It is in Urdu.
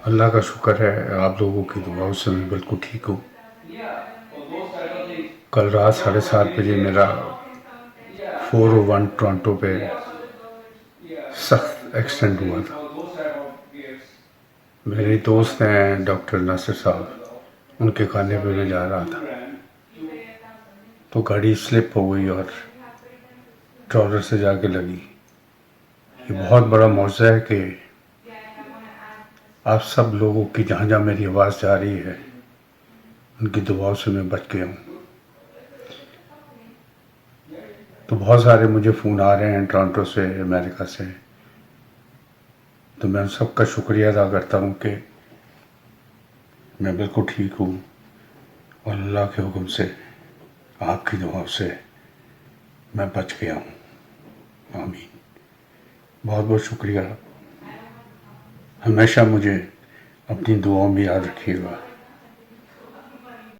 اللہ کا شکر ہے آپ لوگوں کی دعاؤں سے میں بالکل ٹھیک ہوں. کل رات 7:30 بجے میرا 401 ٹورانٹو پہ سخت ایکسیڈنٹ ہوا تھا. میرے دوست ہیں ڈاکٹر ناصر صاحب، ان کے کھانے پہ میں جا رہا تھا تو گاڑی سلپ ہو گئی اور ٹرالر سے جا کے لگی. یہ بہت بڑا معجزہ ہے کہ آپ سب لوگوں کی جہاں جہاں میری آواز جا رہی ہے ان کی دعاؤں سے میں بچ گیا ہوں. تو بہت سارے مجھے فون آ رہے ہیں ٹورانٹو سے، امریکہ سے، تو میں ان سب کا شکریہ ادا کرتا ہوں کہ میں بالکل ٹھیک ہوں اور اللہ کے حکم سے آپ کی دعاؤں سے میں بچ گیا ہوں. آمین. بہت بہت شکریہ. ہمیشہ مجھے اپنی دعاؤں میں یاد رکھیے گا.